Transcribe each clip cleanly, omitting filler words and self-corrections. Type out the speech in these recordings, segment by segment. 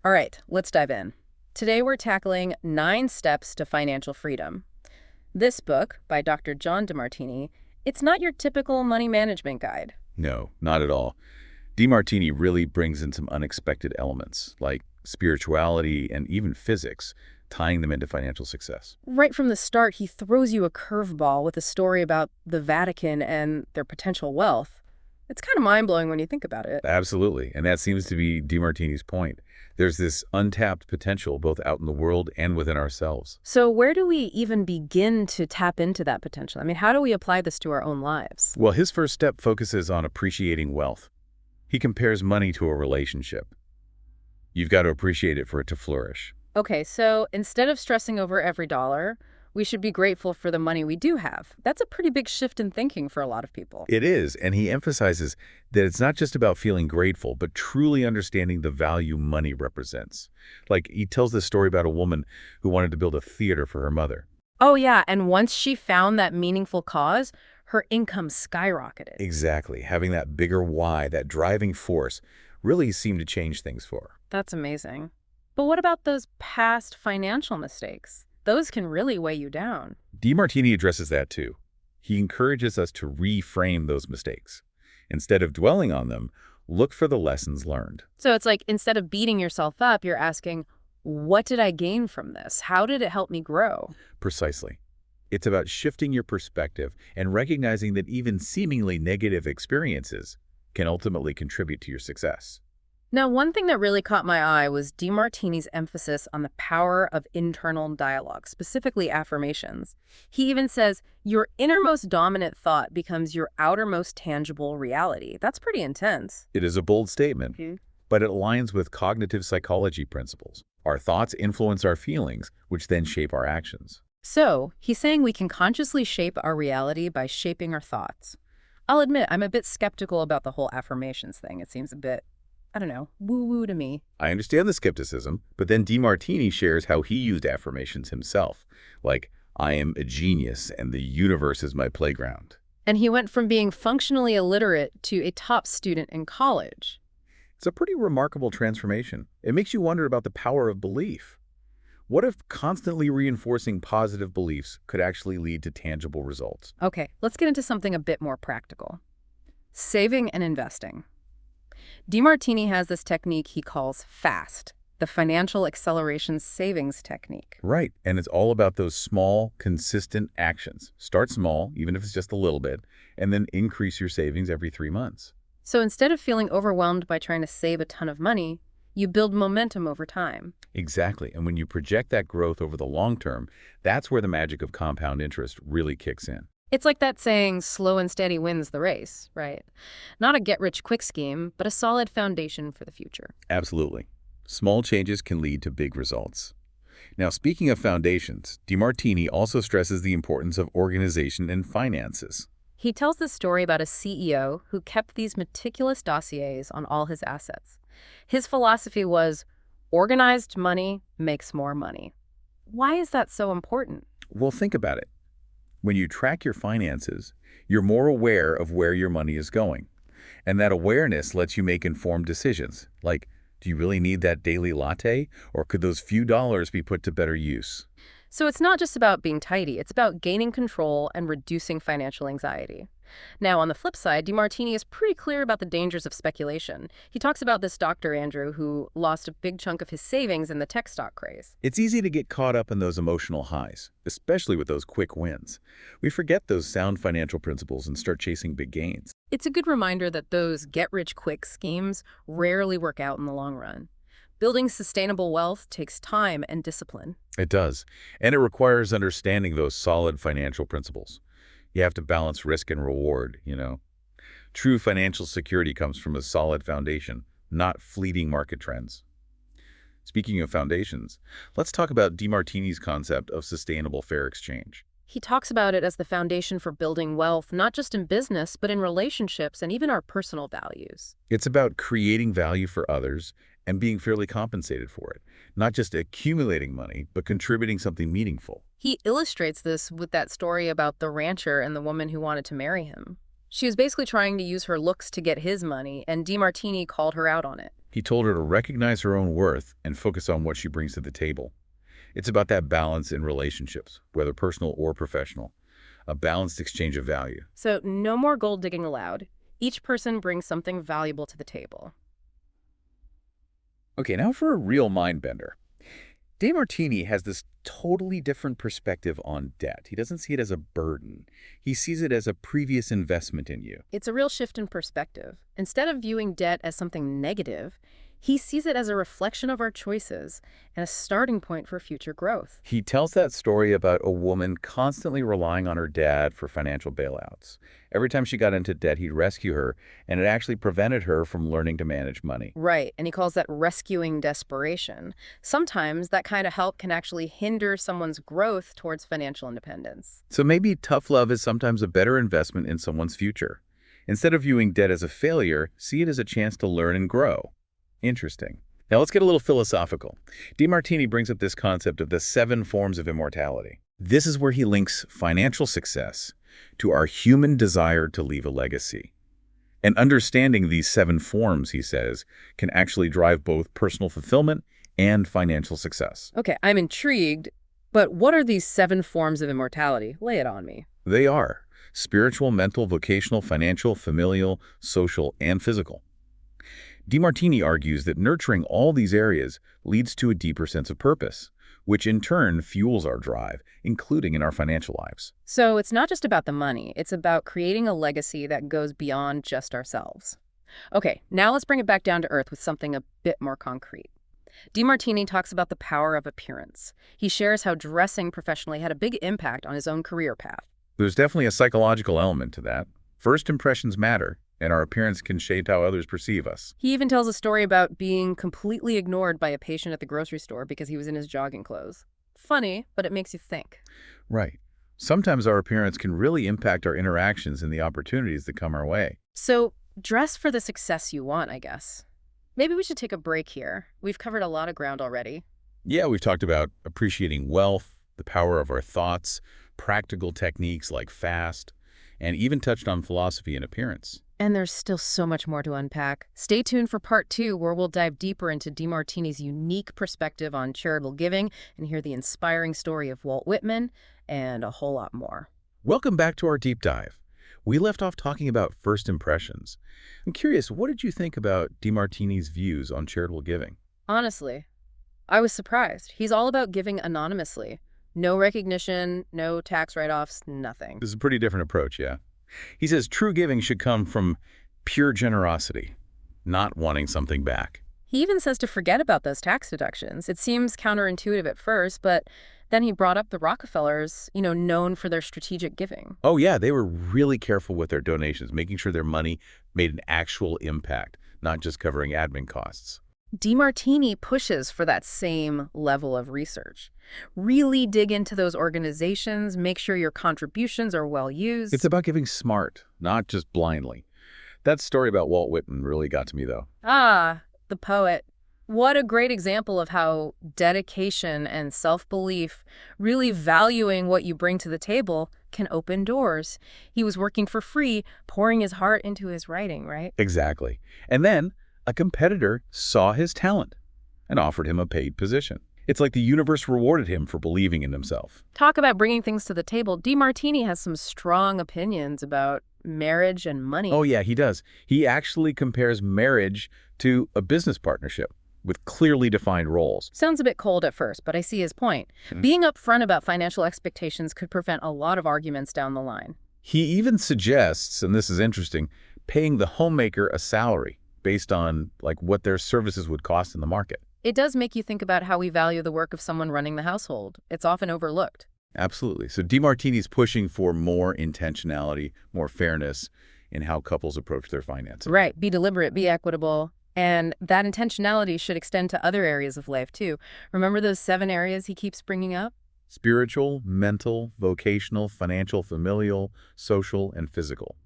All right, let's dive in. Today we're tackling 9 Steps to Financial Freedom. This book, by Dr. John Demartini, it's not your typical money management guide. No, not at all. Demartini really brings in some unexpected elements, like spirituality and even physics, tying them into financial success. Right from the start, he throws you a curveball with a story about the Vatican and their potential wealth. It's kind of mind-blowing when you think about it. Absolutely, and that seems to be Demartini's point. There's this untapped potential both out in the world and within ourselves. So where do we even begin to tap into that potential? I mean, how do we apply this to our own lives? Well, his first step focuses on appreciating wealth. He compares money to a relationship. You've got to appreciate it for it to flourish. Okay, so instead of stressing over every dollar, we should be grateful for the money we do have. That's a pretty big shift in thinking for a lot of people. It is, and he emphasizes that it's not just about feeling grateful, but truly understanding the value money represents. Like, he tells this story about a woman who wanted to build a theater for her mother. Oh yeah, and once she found that meaningful cause, her income skyrocketed. Exactly. Having that bigger why, that driving force, really seemed to change things for her. That's amazing. But what about those past financial mistakes? Those can really weigh you down. Demartini addresses that too. He encourages us to reframe those mistakes. Instead of dwelling on them, look for the lessons learned. So it's like instead of beating yourself up, you're asking, what did I gain from this? How did it help me grow? Precisely. It's about shifting your perspective and recognizing that even seemingly negative experiences can ultimately contribute to your success. Now, one thing that really caught my eye was Demartini's emphasis on the power of internal dialogue, specifically affirmations. He even says, your innermost dominant thought becomes your outermost tangible reality. That's pretty intense. It is a bold statement, but it aligns with cognitive psychology principles. Our thoughts influence our feelings, which then shape our actions. So, he's saying we can consciously shape our reality by shaping our thoughts. I'll admit, I'm a bit skeptical about the whole affirmations thing. It seems a bit, I don't know, woo-woo to me. I understand the skepticism, but then Demartini shares how he used affirmations himself, like, I am a genius and the universe is my playground. And he went from being functionally illiterate to a top student in college. It's a pretty remarkable transformation. It makes you wonder about the power of belief. What if constantly reinforcing positive beliefs could actually lead to tangible results? Okay, let's get into something a bit more practical. Saving and investing. Demartini has this technique he calls FAST, the Financial Acceleration Savings Technique. Right, and it's all about those small, consistent actions. Start small, even if it's just a little bit, and then increase your savings every 3 months. So instead of feeling overwhelmed by trying to save a ton of money, you build momentum over time. Exactly, and when you project that growth over the long term, that's where the magic of compound interest really kicks in. It's like that saying, slow and steady wins the race, right? Not a get-rich-quick scheme, but a solid foundation for the future. Absolutely. Small changes can lead to big results. Now, speaking of foundations, Demartini also stresses the importance of organization and finances. He tells this story about a CEO who kept these meticulous dossiers on all his assets. His philosophy was, organized money makes more money. Why is that so important? Well, think about it. When you track your finances, you're more aware of where your money is going. And that awareness lets you make informed decisions, like, do you really need that daily latte, or could those few dollars be put to better use? So it's not just about being tidy, it's about gaining control and reducing financial anxiety. Now, on the flip side, Demartini is pretty clear about the dangers of speculation. He talks about this Dr. Andrew who lost a big chunk of his savings in the tech stock craze. It's easy to get caught up in those emotional highs, especially with those quick wins. We forget those sound financial principles and start chasing big gains. It's a good reminder that those get-rich-quick schemes rarely work out in the long run. Building sustainable wealth takes time and discipline. It does, and it requires understanding those solid financial principles. You have to balance risk and reward, you know. True financial security comes from a solid foundation, not fleeting market trends. Speaking of foundations, let's talk about Demartini's concept of sustainable fair exchange. He talks about it as the foundation for building wealth, not just in business, but in relationships and even our personal values. It's about creating value for others and being fairly compensated for it, not just accumulating money, but contributing something meaningful. He illustrates this with that story about the rancher and the woman who wanted to marry him. She was basically trying to use her looks to get his money, and Demartini called her out on it. He told her to recognize her own worth and focus on what she brings to the table. It's about that balance in relationships, whether personal or professional, a balanced exchange of value. So no more gold digging allowed. Each person brings something valuable to the table. Okay, now for a real mind bender. Demartini has this totally different perspective on debt. He doesn't see it as a burden. He sees it as a previous investment in you. It's a real shift in perspective. Instead of viewing debt as something negative, he sees it as a reflection of our choices and a starting point for future growth. He tells that story about a woman constantly relying on her dad for financial bailouts. Every time she got into debt, he'd rescue her, and it actually prevented her from learning to manage money. Right, and he calls that rescuing desperation. Sometimes that kind of help can actually hinder someone's growth towards financial independence. So maybe tough love is sometimes a better investment in someone's future. Instead of viewing debt as a failure, see it as a chance to learn and grow. Interesting. Now let's get a little philosophical. Demartini brings up this concept of the 7 forms of immortality. This is where he links financial success to our human desire to leave a legacy. And understanding these 7 forms, he says, can actually drive both personal fulfillment and financial success. Okay, I'm intrigued, but what are these 7 forms of immortality? Lay it on me. They are spiritual, mental, vocational, financial, familial, social, and physical. Demartini argues that nurturing all these areas leads to a deeper sense of purpose, which in turn fuels our drive, including in our financial lives. So it's not just about the money, it's about creating a legacy that goes beyond just ourselves. Okay, now let's bring it back down to earth with something a bit more concrete. Demartini talks about the power of appearance. He shares how dressing professionally had a big impact on his own career path. There's definitely a psychological element to that. First impressions matter, and our appearance can shape how others perceive us. He even tells a story about being completely ignored by a patient at the grocery store because he was in his jogging clothes. Funny, but it makes you think. Right. Sometimes our appearance can really impact our interactions and the opportunities that come our way. So dress for the success you want, I guess. Maybe we should take a break here. We've covered a lot of ground already. Yeah, we've talked about appreciating wealth, the power of our thoughts, practical techniques like fast, and even touched on philosophy and appearance. And there's still so much more to unpack. Stay tuned for part 2, where we'll dive deeper into Demartini's unique perspective on charitable giving and hear the inspiring story of Walt Whitman and a whole lot more. Welcome back to our deep dive. We left off talking about first impressions. I'm curious, what did you think about Demartini's views on charitable giving? Honestly, I was surprised. He's all about giving anonymously. No recognition, no tax write-offs, nothing. This is a pretty different approach, yeah? He says true giving should come from pure generosity, not wanting something back. He even says to forget about those tax deductions. It seems counterintuitive at first, but then he brought up the Rockefellers, known for their strategic giving. Oh yeah, they were really careful with their donations, making sure their money made an actual impact, not just covering admin costs. Demartini pushes for that same level of research. Really dig into those organizations, make sure your contributions are well used. It's about giving smart, not just blindly. That story about Walt Whitman really got to me, though. Ah, the poet. What a great example of how dedication and self-belief, really valuing what you bring to the table, can open doors. He was working for free, pouring his heart into his writing, right? Exactly. And then a competitor saw his talent and offered him a paid position. It's like the universe rewarded him for believing in himself. Talk about bringing things to the table. Demartini has some strong opinions about marriage and money. Oh yeah, he does. He actually compares marriage to a business partnership with clearly defined roles. Sounds a bit cold at first, but I see his point. Being upfront about financial expectations could prevent a lot of arguments down the line. He even suggests, and this is interesting, paying the homemaker a salary based on what their services would cost in the market. It does make you think about how we value the work of someone running the household. It's often overlooked. Absolutely. So Demartini's pushing for more intentionality, more fairness in how couples approach their finances. Right. Be deliberate, be equitable. And that intentionality should extend to other areas of life, too. Remember those 7 areas he keeps bringing up? Spiritual, mental, vocational, financial, familial, social, and physical.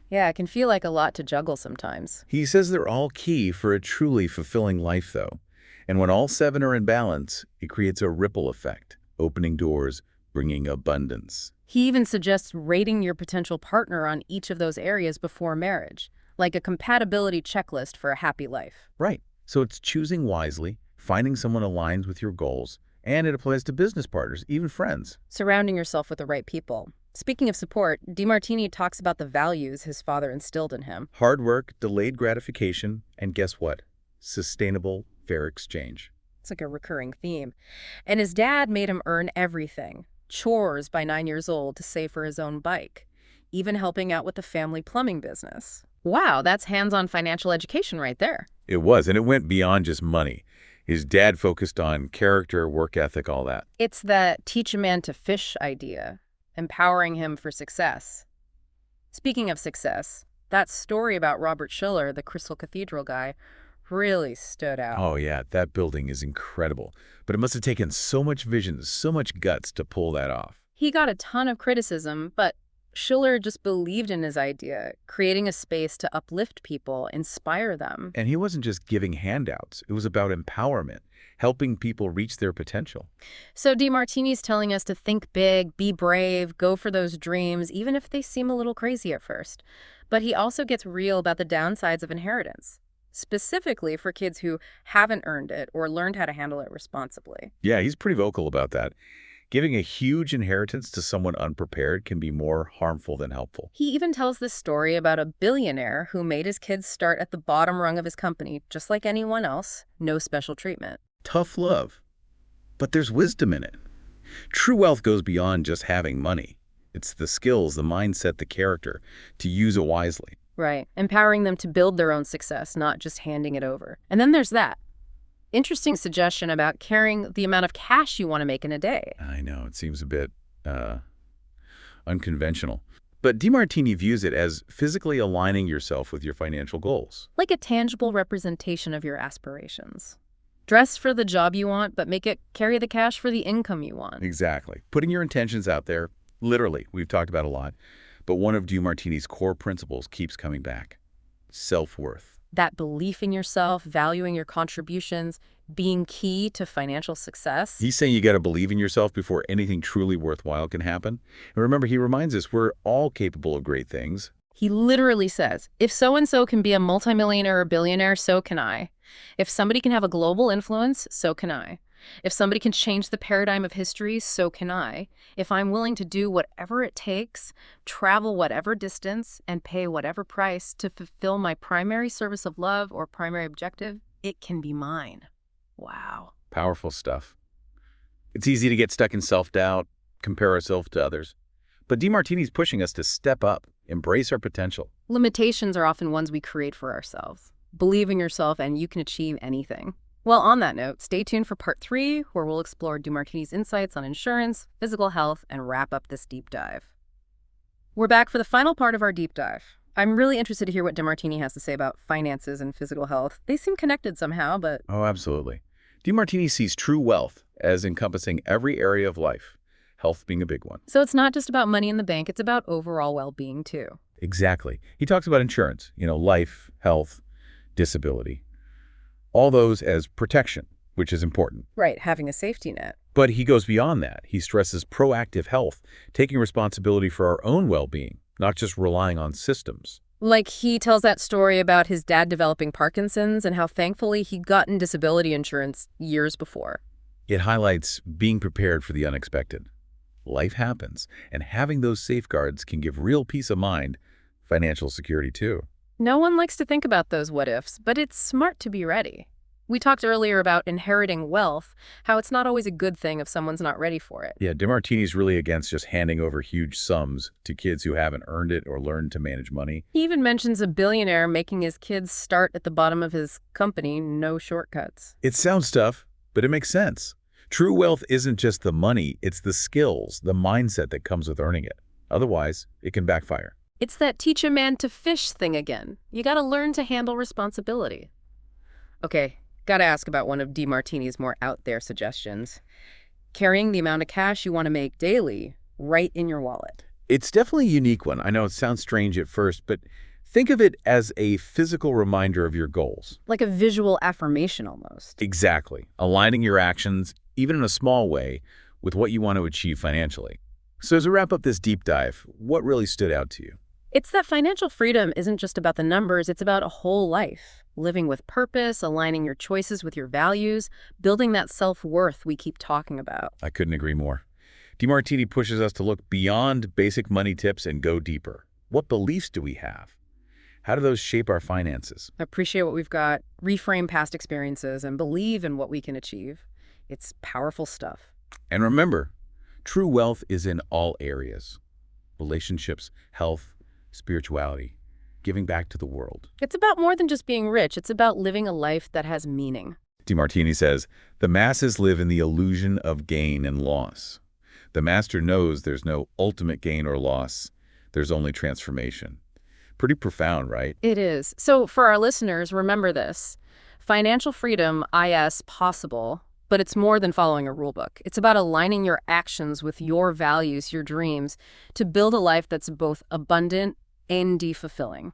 Yeah, it can feel like a lot to juggle sometimes. He says they're all key for a truly fulfilling life, though. And when all 7 are in balance, it creates a ripple effect, opening doors, bringing abundance. He even suggests rating your potential partner on each of those areas before marriage. like a compatibility checklist for a happy life. Right. So it's choosing wisely, finding someone aligned with your goals, and it applies to business partners, even friends. Surrounding yourself with the right people. Speaking of support, Demartini talks about the values his father instilled in him. Hard work, delayed gratification, and guess what? Sustainable, fair exchange. It's like a recurring theme. And his dad made him earn everything. Chores by 9 years old to save for his own bike. Even helping out with the family plumbing business. Wow, that's hands-on financial education right there. It was, and it went beyond just money. His dad focused on character, work ethic, all that. It's that teach a man to fish idea, empowering him for success. Speaking of success, that story about Robert Schiller, the Crystal Cathedral guy, really stood out. Oh, yeah, that building is incredible. But it must have taken so much vision, so much guts to pull that off. He got a ton of criticism, but Schiller just believed in his idea, creating a space to uplift people, inspire them. And he wasn't just giving handouts. It was about empowerment, helping people reach their potential. So Demartini's telling us to think big, be brave, go for those dreams, even if they seem a little crazy at first. But he also gets real about the downsides of inheritance, specifically for kids who haven't earned it or learned how to handle it responsibly. Yeah, he's pretty vocal about that. Giving a huge inheritance to someone unprepared can be more harmful than helpful. He even tells this story about a billionaire who made his kids start at the bottom rung of his company, just like anyone else, no special treatment. Tough love. But there's wisdom in it. True wealth goes beyond just having money. It's the skills, the mindset, the character, to use it wisely. Right. Empowering them to build their own success, not just handing it over. And then there's that interesting suggestion about carrying the amount of cash you want to make in a day. I know, it seems a bit unconventional. But Demartini views it as physically aligning yourself with your financial goals. Like a tangible representation of your aspirations. Dress for the job you want, but make it carry the cash for the income you want. Exactly. Putting your intentions out there, literally, we've talked about a lot. But one of Demartini's core principles keeps coming back. Self-worth. That belief in yourself, valuing your contributions, being key to financial success. He's saying you got to believe in yourself before anything truly worthwhile can happen. And remember, he reminds us we're all capable of great things. He literally says, if so-and-so can be a multimillionaire or billionaire, so can I. If somebody can have a global influence, so can I. If somebody can change the paradigm of history, so can I. If I'm willing to do whatever it takes, travel whatever distance, and pay whatever price to fulfill my primary service of love or primary objective, it can be mine. Wow. Powerful stuff. It's easy to get stuck in self-doubt, compare ourselves to others. But Demartini's pushing us to step up, embrace our potential. Limitations are often ones we create for ourselves. Believe in yourself and you can achieve anything. Well, on that note, stay tuned for part 3, where we'll explore Demartini's insights on insurance, physical health, and wrap up this deep dive. We're back for the final part of our deep dive. I'm really interested to hear what Demartini has to say about finances and physical health. They seem connected somehow, but... Oh, absolutely. Demartini sees true wealth as encompassing every area of life, health being a big one. So it's not just about money in the bank, it's about overall well-being, too. Exactly. He talks about insurance, life, health, disability. All those as protection, which is important. Right, having a safety net. But he goes beyond that. He stresses proactive health, taking responsibility for our own well-being, not just relying on systems. Like he tells that story about his dad developing Parkinson's and how thankfully he'd gotten disability insurance years before. It highlights being prepared for the unexpected. Life happens, and having those safeguards can give real peace of mind, financial security too. No one likes to think about those what-ifs, but it's smart to be ready. We talked earlier about inheriting wealth, how it's not always a good thing if someone's not ready for it. Yeah, Demartini's really against just handing over huge sums to kids who haven't earned it or learned to manage money. He even mentions a billionaire making his kids start at the bottom of his company, no shortcuts. It sounds tough, but it makes sense. True wealth isn't just the money, it's the skills, the mindset that comes with earning it. Otherwise, it can backfire. It's that teach a man to fish thing again. You gotta learn to handle responsibility. Okay, gotta ask about one of Demartini's more out there suggestions. Carrying the amount of cash you want to make daily right in your wallet. It's definitely a unique one. I know it sounds strange at first, but think of it as a physical reminder of your goals. Like a visual affirmation almost. Exactly. Aligning your actions, even in a small way, with what you want to achieve financially. So as we wrap up this deep dive, what really stood out to you? It's that financial freedom isn't just about the numbers, it's about a whole life. Living with purpose, aligning your choices with your values, building that self-worth we keep talking about. I couldn't agree more. Demartini pushes us to look beyond basic money tips and go deeper. What beliefs do we have? How do those shape our finances? Appreciate what we've got, reframe past experiences, and believe in what we can achieve. It's powerful stuff. And remember, true wealth is in all areas. Relationships, health, spirituality, giving back to the world. It's about more than just being rich. It's about living a life that has meaning. Demartini says, the masses live in the illusion of gain and loss. The master knows there's no ultimate gain or loss. There's only transformation. Pretty profound, right? It is. So for our listeners, remember this. Financial freedom, IS, possible, but it's more than following a rule book. It's about aligning your actions with your values, your dreams, to build a life that's both abundant and fulfilling.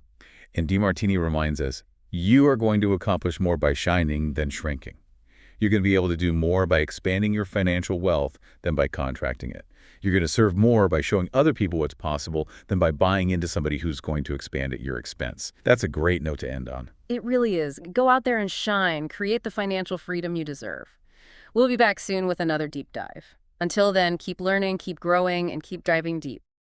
And Demartini reminds us, you are going to accomplish more by shining than shrinking. You're going to be able to do more by expanding your financial wealth than by contracting it. You're going to serve more by showing other people what's possible than by buying into somebody who's going to expand at your expense. That's a great note to end on. It really is. Go out there and shine. Create the financial freedom you deserve. We'll be back soon with another deep dive. Until then, keep learning, keep growing, and keep diving deep.